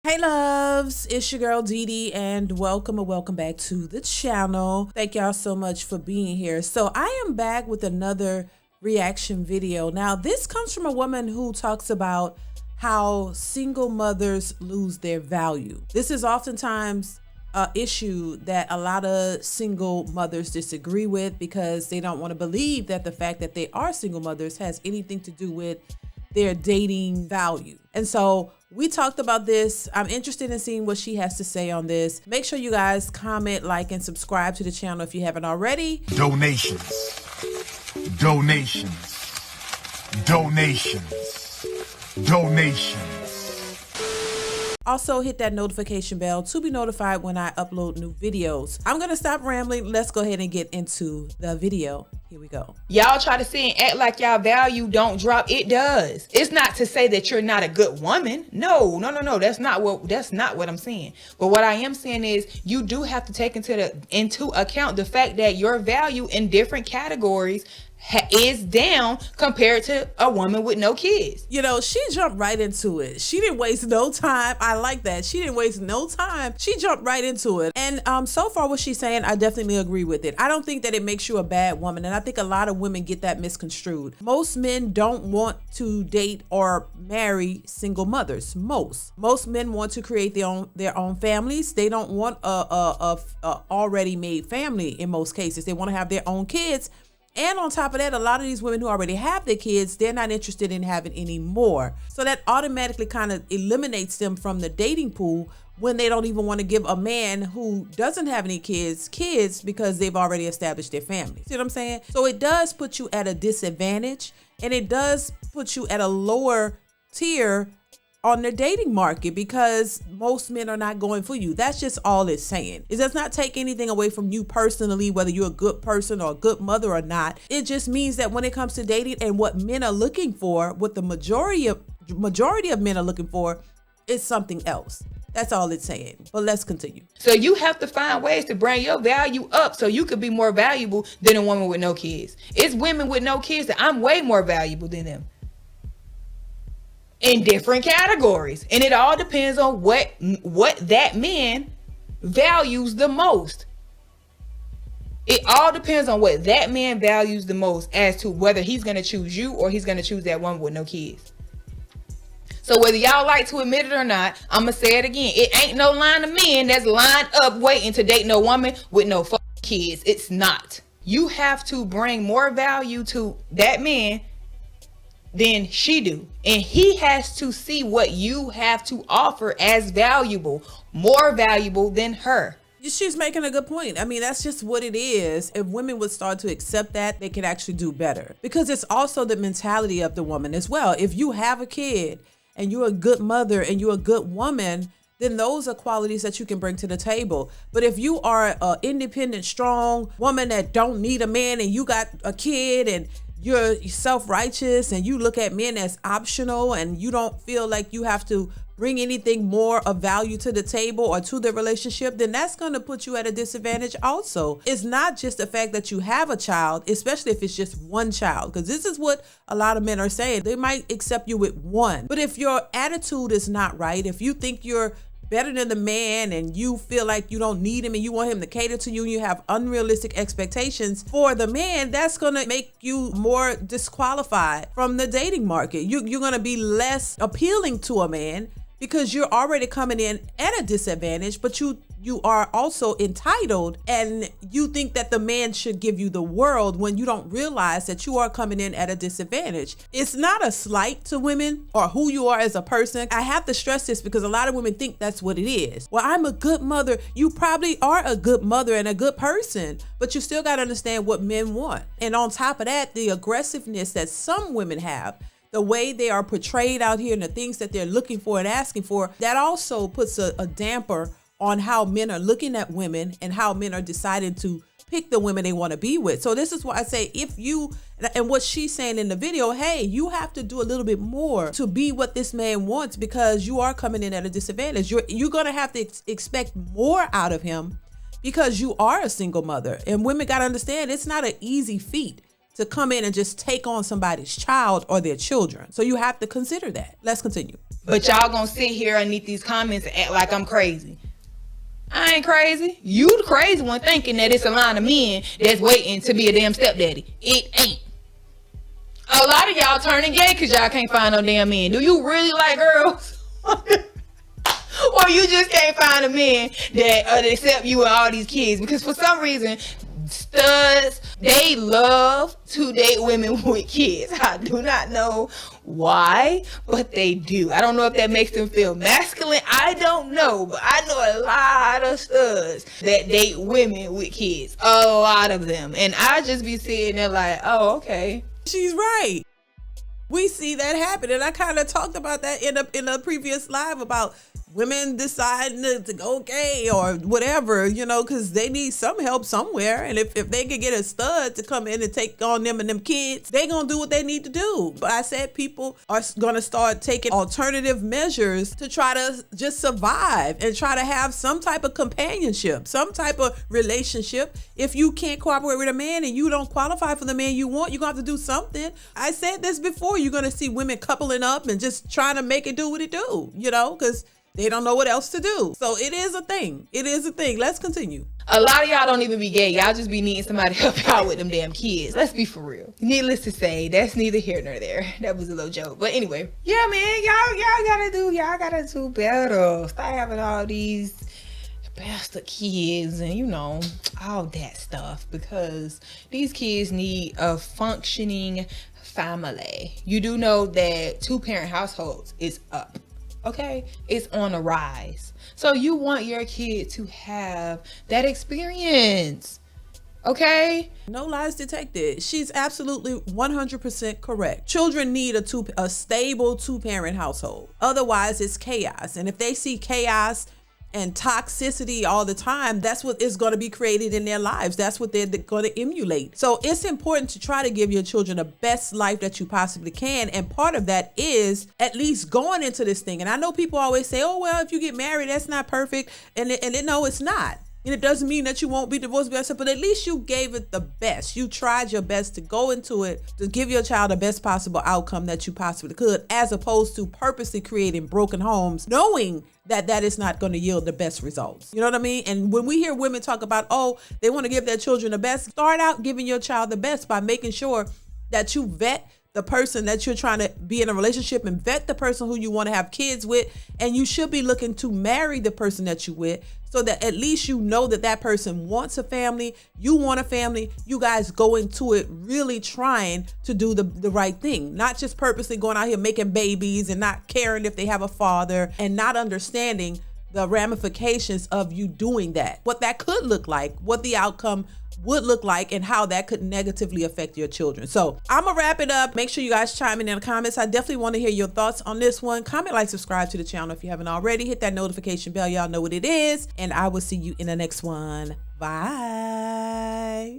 Hey loves, it's your girl DeeDee and welcome back to the channel. Thank y'all so much for being here. So I am back with another reaction video. Now this comes from a woman who talks about how single mothers lose their value. This is oftentimes an issue that a lot of single mothers disagree with because they don't want to believe that the fact that they are single mothers has anything to do with their dating value. And so we talked about this. I'm interested in seeing what she has to say on this. Make sure you guys comment, like, and subscribe to the channel if you haven't already. Donations. Also hit that notification bell to be notified when I upload new videos. I'm gonna stop rambling. Let's go ahead and get into the video. Here we go. Y'all try to say and act like y'all value don't drop. It does. It's not to say that you're not a good woman. No. That's not what I'm saying. But what I am saying is you do have to take into account the fact that your value in different categories is down compared to a woman with no kids. You know, she jumped right into it. She didn't waste no time. I like that. She didn't waste no time. She jumped right into it. And so far what she's saying, I definitely agree with it. I don't think that it makes you a bad woman. And I think a lot of women get that misconstrued. Most men don't want to date or marry single mothers. Most men want to create their own families. They don't want a already made family in most cases. They want to have their own kids. And on top of that, a lot of these women who already have their kids, they're not interested in having any more. So that automatically kind of eliminates them from the dating pool when they don't even want to give a man who doesn't have any kids because they've already established their family. See what I'm saying? So it does put you at a disadvantage, and it does put you at a lower tier on the dating market because most men are not going for you. That's just all it's saying. It does not take anything away from you personally, whether you're a good person or a good mother or not. It just means that when it comes to dating and what men are looking for, what the majority of men are looking for is something else. That's all it's saying. But let's continue. So you have to find ways to bring your value up so you could be more valuable than a woman with no kids. It's women with no kids that I'm way more valuable than them in different categories, and it all depends on what that man values the most. It all depends on what that man values the most as to whether he's going to choose you or he's going to choose that woman with no kids. So whether y'all like to admit it or not, I'm gonna say it again. It ain't no line of men that's lined up waiting to date no woman with no fucking kids. It's not. You have to bring more value to that man than she do, and he has to see what you have to offer as valuable, more valuable than her. She's making a good point. I mean, that's just what it is. If women would start to accept that, they could actually do better, because it's also the mentality of the woman as well. If you have a kid and you're a good mother and you're a good woman, then those are qualities that you can bring to the table. But if you are an independent, strong woman that don't need a man and you got a kid and you're self-righteous and you look at men as optional and you don't feel like you have to bring anything more of value to the table or to the relationship, then that's going to put you at a disadvantage also. It's not just the fact that you have a child, especially if it's just one child, because this is what a lot of men are saying. They might accept you with one. But if your attitude is not right, if you think you're better than the man and you feel like you don't need him and you want him to cater to you and you have unrealistic expectations for the man, that's gonna make you more disqualified from the dating market. You're gonna be less appealing to a man because you're already coming in at a disadvantage, but you are also entitled and you think that the man should give you the world when you don't realize that you are coming in at a disadvantage. It's not a slight to women or who you are as a person. I have to stress this because a lot of women think that's what it is. Well, I'm a good mother. You probably are a good mother and a good person, but you still got to understand what men want. And on top of that, the aggressiveness that some women have, the way they are portrayed out here and the things that they're looking for and asking for, that also puts a damper on how men are looking at women and how men are deciding to pick the women they want to be with. So this is why I say, if you, and what she's saying in the video, hey, you have to do a little bit more to be what this man wants because you are coming in at a disadvantage. You're going to have to expect more out of him because you are a single mother. And women got to understand, it's not an easy feat to come in and just take on somebody's child or their children. So you have to consider that. Let's continue. But y'all gonna sit here underneath these comments and act like I'm crazy. I ain't crazy. You the crazy one thinking that it's a line of men that's waiting to be a damn stepdaddy. It ain't. A lot of y'all turning gay because y'all can't find no damn men. Do you really like girls? Or you just can't find a man that accept you and all these kids? Because for some reason, studs, they love to date women with kids. I do not know why, but they do. I don't know if that makes them feel masculine. I don't know, but I know a lot of studs that date women with kids. A lot of them. And I just be sitting there like, oh, okay. She's right. We see that happen. And I kind of talked about that in a previous live about women deciding to go gay or whatever, you know, because they need some help somewhere. And if they could get a stud to come in and take on them and them kids, they going to do what they need to do. But I said people are going to start taking alternative measures to try to just survive and try to have some type of companionship, some type of relationship. If you can't cooperate with a man and you don't qualify for the man you want, you're going to have to do something. I said this before, you're going to see women coupling up and just trying to make it do what it do, you know, because they don't know what else to do. So it is a thing. It is a thing. Let's continue. A lot of y'all don't even be gay. Y'all just be needing somebody to help y'all with them damn kids. Let's be for real. Needless to say, that's neither here nor there. That was a little joke. But anyway, yeah, man, y'all gotta do better. Stop having all these bastard kids and, you know, all that stuff, because these kids need a functioning family. You do know that 2-parent households is up. Okay, it's on the rise. So you want your kid to have that experience. Okay? No lies detected. She's absolutely 100% correct. Children need a stable 2-parent household. Otherwise, it's chaos. And if they see chaos and toxicity all the time, that's what is going to be created in their lives. That's what they're going to emulate. So it's important to try to give your children the best life that you possibly can. And part of that is at least going into this thing. And I know people always say, oh, well, if you get married, that's not perfect. And no, it's not. And it doesn't mean that you won't be divorced, but at least you gave it the best. You tried your best to go into it, to give your child the best possible outcome that you possibly could, as opposed to purposely creating broken homes, knowing that is not going to yield the best results. You know what I mean? And when we hear women talk about, oh, they want to give their children the best, start out giving your child the best by making sure that you vet the person that you're trying to be in a relationship and vet the person who you want to have kids with. And you should be looking to marry the person that you with, so that at least you know that person wants a family, you want a family, you guys go into it really trying to do the right thing, not just purposely going out here making babies and not caring if they have a father and not understanding the ramifications of you doing that, what that could look like, what the outcome would look like, and how that could negatively affect your children. So I'm gonna wrap it up. Make sure you guys chime in the comments. I definitely want to hear your thoughts on this one. Comment, like, subscribe to the channel if you haven't already. Hit that notification bell. Y'all know what it is. And I will see you in the next one. Bye.